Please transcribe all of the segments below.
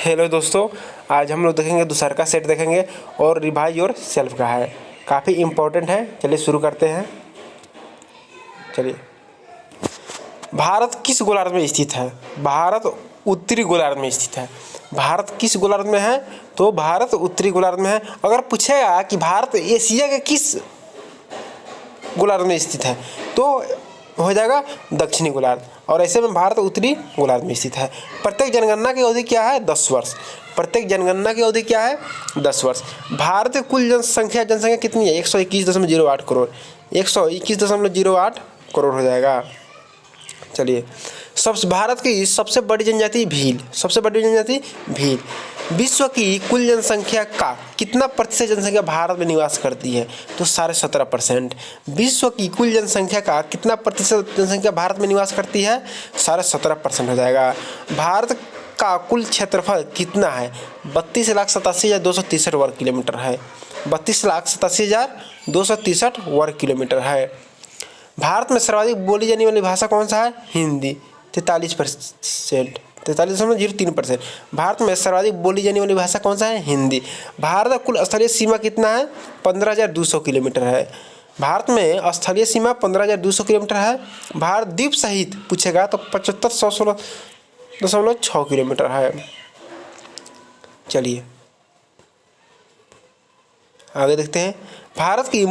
Hello दोस्तों, आज हम लोग देखेंगे दूसरा का सेट देखेंगे और रिवाइज योर सेल्फ का है, काफ़ी इम्पोर्टेंट है। चलिए शुरू करते हैं। चलिए, भारत किस गोलार्ध में स्थित है? भारत उत्तरी गोलार्ध में स्थित है। भारत किस गोलार्ध में है? तो भारत उत्तरी गोलार्ध में है। अगर पूछेगा कि भारत एशिया के किस गोलार्ध में स्थित है तो हो जाएगा दक्षिणी गोलार्ध, और ऐसे में भारत उत्तरी गोलार्ध में स्थित है। प्रत्येक जनगणना की अवधि क्या है? 10 वर्ष। प्रत्येक जनगणना की अवधि क्या है? 10 वर्ष। भारत की कुल जनसंख्या कितनी है? 121.08 करोड़। 121.08 करोड़ हो जाएगा। चलिए, भारत की सबसे बड़ी जनजाति भील। सबसे बड़ी जनजाति भील। विश्व की कुल जनसंख्या का कितना प्रतिशत जनसंख्या भारत में निवास करती है? तो 17.5%। विश्व की कुल जनसंख्या का कितना प्रतिशत जनसंख्या भारत में निवास करती है? 17.5% हो जाएगा। भारत का कुल क्षेत्रफल कितना है? 32,87,263 वर्ग किलोमीटर है। 32,87,263 वर्ग किलोमीटर है। भारत में सर्वाधिक बोली जाने वाली भाषा कौन सा है? हिंदी, 43%, 43.03%। भारत में सर्वाधिक बोली जाने वाली भाषा कौन सा है? हिंदी। भारत का कुल स्थलीय सीमा कितना है? 15,200 किलोमीटर है। भारत में स्थलीय सीमा 15,200 किलोमीटर है। भारत द्वीप सहित पूछेगा तो 75,116.6 किलोमीटर है। चलिए आगे देखते हैं। भारत की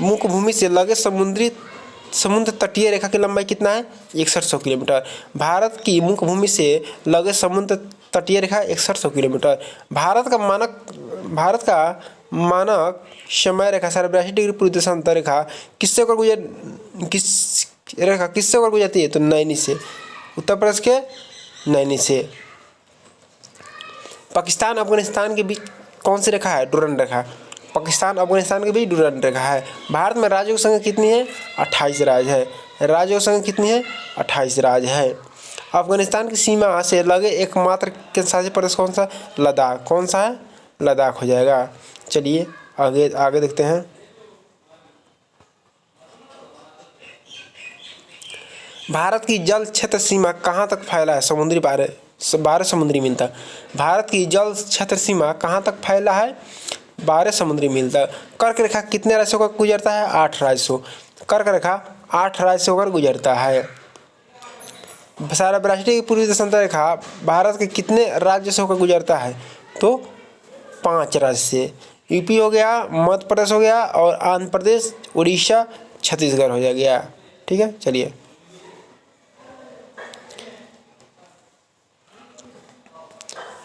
मुख्य भूमि से लगे समुद्र तटीय रेखा की लंबाई कितना है? 6100 किलोमीटर। भारत की मुख्य भूमि से लगे समुद्र तटीय रेखा 6100 किलोमीटर। भारत का मानक समय रेखा 82 डिग्री पूर्व देशांतर रेखा किससे होकर गुजरती है? तो नैनी से, उत्तर प्रदेश के नैनी से। पाकिस्तान अफगानिस्तान के बीच कौन सी रेखा है? डुरंड रेखा। पाकिस्तान अफगानिस्तान के बीच डुरंड रेखा है। भारत में राज्यों की संख्या कितनी है? 28 राज्य है। राज्यों की संख्या कितनी है? 28 राज्य है। अफगानिस्तान की सीमा से लगे एकमात्र केंद्रशासित प्रदेश कौन सा? लद्दाख। कौन सा है? लद्दाख हो जाएगा। चलिए आगे देखते हैं। भारत की जल क्षेत्र सीमा कहाँ तक फैला है? 12 समुद्री मील तक। भारत की जल क्षेत्र सीमा कहाँ तक फैला है? 12 समुद्री मील तक। कर्क रेखा कितने राज्य होकर गुजरता है? 8 राज्यों। कर्क रेखा 8 राज्य होकर गुजरता है। राष्ट्रीय की पूर्वी देशांतर रेखा भारत के कितने राज्य से होकर गुजरता है? तो 5 राज्य से। यूपी हो गया, मध्य प्रदेश हो गया, और आंध्र प्रदेश, उड़ीसा, छत्तीसगढ़ हो गया। ठीक है। चलिए,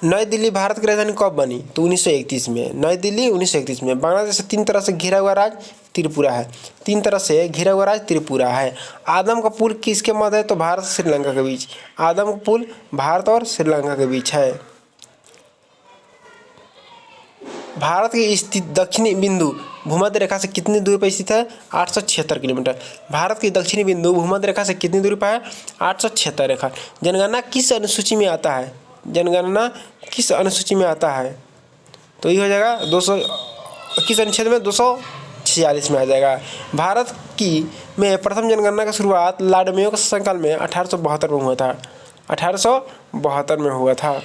नई दिल्ली भारत की राजधानी कब बनी? तो 1931 में। नई दिल्ली 1931 में। बांग्लादेश से 3 तरह से घिरा हुआ राज्य त्रिपुरा है। 3 तरह से घिरा हुआ राज्य त्रिपुरा है। आदम का पुल किसके मध्य है? तो भारत और श्रीलंका के बीच। आदम का पुल भारत और श्रीलंका के बीच है। भारत की स्थित दक्षिणी बिंदु भूमध्य रेखा से कितनी दूरी पर स्थित है? 876 किलोमीटर। भारत की दक्षिणी बिंदु भूमध्य रेखा से कितनी दूरी पर है? 876 रेखा। जनगणना किस अनुसूची में आता है? जनगणना किस अनुसूची में आता है? तो ये हो जाएगा 221 अनुच्छेद में 246 में आ जाएगा। भारत की में प्रथम जनगणना की शुरुआत लॉर्ड मेयो के शासनकाल में 1872 में हुआ था। 1872 में हुआ था।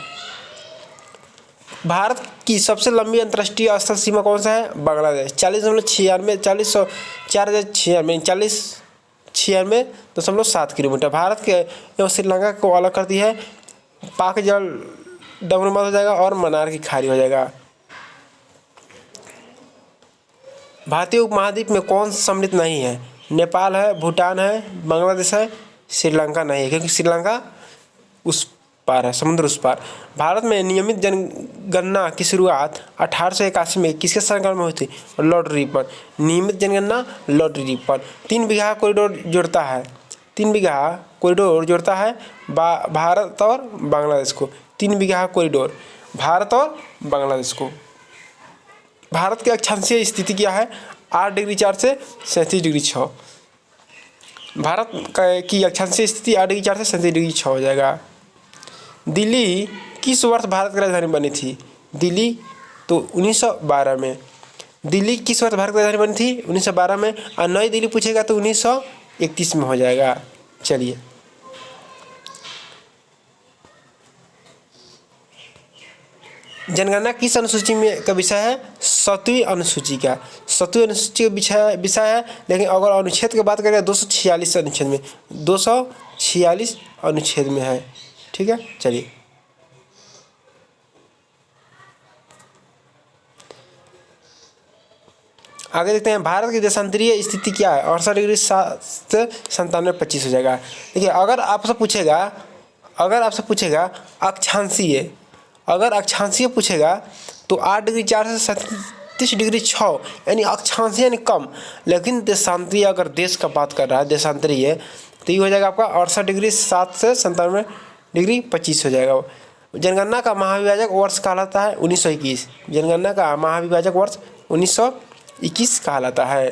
भारत की सबसे लंबी अंतर्राष्ट्रीय स्थल सीमा कौन सा है? बांग्लादेश। 40.96 किलोमीटर। भारत के एवं श्रीलंका को अलग करती है पाक जल डमरूमत हो जाएगा और मन्नार की खाड़ी हो जाएगा। भारतीय उपमहाद्वीप में कौन सम्मिलित नहीं है? नेपाल है, भूटान है, बांग्लादेश है, श्रीलंका नहीं है, क्योंकि श्रीलंका उस पार है, समुद्र उस पार। भारत में नियमित जनगणना की शुरुआत 1881 में किसके शासनकाल में हुई थी? Lord Ripon. नियमित जनगणना लॉर्ड रिपन। 3 बीघा कॉरिडोर जोड़ता है। 3 बीघा कॉरिडोर जोड़ता है भारत और बांग्लादेश को। 3 बीघा कॉरिडोर भारत और बांग्लादेश को। भारत की अक्षांशीय स्थिति क्या है? 8 डिग्री 4 से 37 डिग्री 6। भारत की अक्षांशीय स्थिति 8 डिग्री 4 से 37 डिग्री 6 हो जाएगा। दिल्ली किस वर्ष भारत की राजधानी बनी थी? दिल्ली तो 1912 में। दिल्ली किस वर्ष भारत की राजधानी बनी थी? 1912 में। और नई दिल्ली पूछेगा तो 1931 में हो जाएगा। चलिए जनगणना किस अनुसूची में का विषय है? 7वीं अनुसूची का, 7वीं अनुसूची का विषय है। लेकिन अगर अनुच्छेद की बात करें 246 अनुच्छेद में, 246 अनुच्छेद में है। ठीक है, चलिए आगे देखते हैं। भारत की देशांतरीय स्थिति क्या है? 68 डिग्री 97 हो जाएगा। देखिए अगर आपसे पूछेगा अक्षांशीय, अगर अक्षांशीय पूछेगा तो 8 डिग्री 4 से 37 डिग्री 6 यानी अक्षांशीय यानी कम। लेकिन देशांतरीय अगर देश का बात कर रहा है देशांतरीय तो ये हो जाएगा आपका 68 डिग्री 7 से 97 डिग्री 25 हो जाएगा। जनगणना का महाविभाजक वर्ष कहलाता है 1921। जनगणना का महाविभाजक वर्ष 1921 कहलाता है।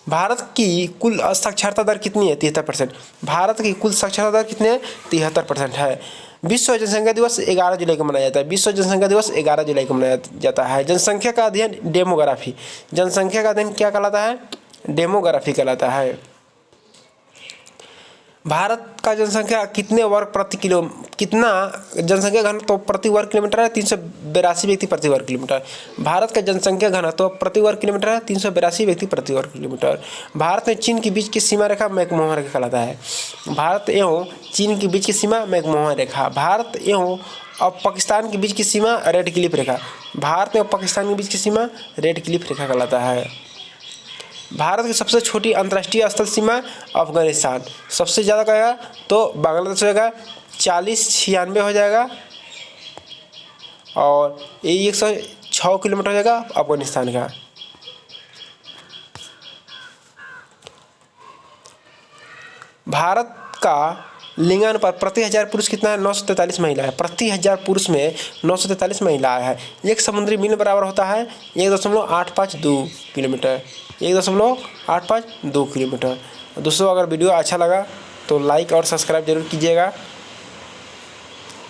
भारत की कुल साक्षरता दर कितनी है? 73%। भारत की कुल साक्षरता दर कितनी है? 73% है। विश्व जनसंख्या दिवस 11 जुलाई को मनाया जाता है। विश्व जनसंख्या दिवस 11 जुलाई को मनाया जाता है। जनसंख्या का अध्ययन डेमोग्राफी, जनसंख्या का अध्ययन क्या कहलाता है? डेमोग्राफी कहलाता है। भारत का जनसंख्या कितने वर्ग प्रति किलो, कितना जनसंख्या घनत्व तो प्रति वर्ग किलोमीटर है? 382 व्यक्ति प्रति वर्ग किलोमीटर। भारत का जनसंख्या घनत्व तो प्रति वर्ग किलोमीटर है 382 व्यक्ति प्रति वर्ग किलोमीटर। भारत में चीन के बीच की सीमा रेखा मैकमोहन रेखा कहलाता है। भारत एवं चीन के बीच की सीमा मैकमोहन रेखा। भारत एवं और पाकिस्तान के बीच की सीमा रेड क्लिफ रेखा। भारत एवं पाकिस्तान के बीच की सीमा रेड क्लिफ रेखा कहलाता है। भारत की सबसे छोटी अंतर्राष्ट्रीय स्थल सीमा अफगानिस्तान। सबसे ज़्यादा कहेगा तो बांग्लादेश हो जाएगा 4096 हो जाएगा और ये 106 किलोमीटर हो जाएगा अफगानिस्तान का। भारत का लिंगानुपात प्रति 1000 पुरुष कितना है? 943 महिला है। प्रति 1000 पुरुष में 943 महिलाएं हैं। एक समुद्री मील बराबर होता है 1.852 किलोमीटर। 1.852 किलोमीटर। दोस्तों अगर वीडियो अच्छा लगा तो लाइक और सब्सक्राइब जरूर कीजिएगा।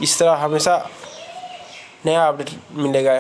इस तरह हमेशा नया अपडेट मिलेगा।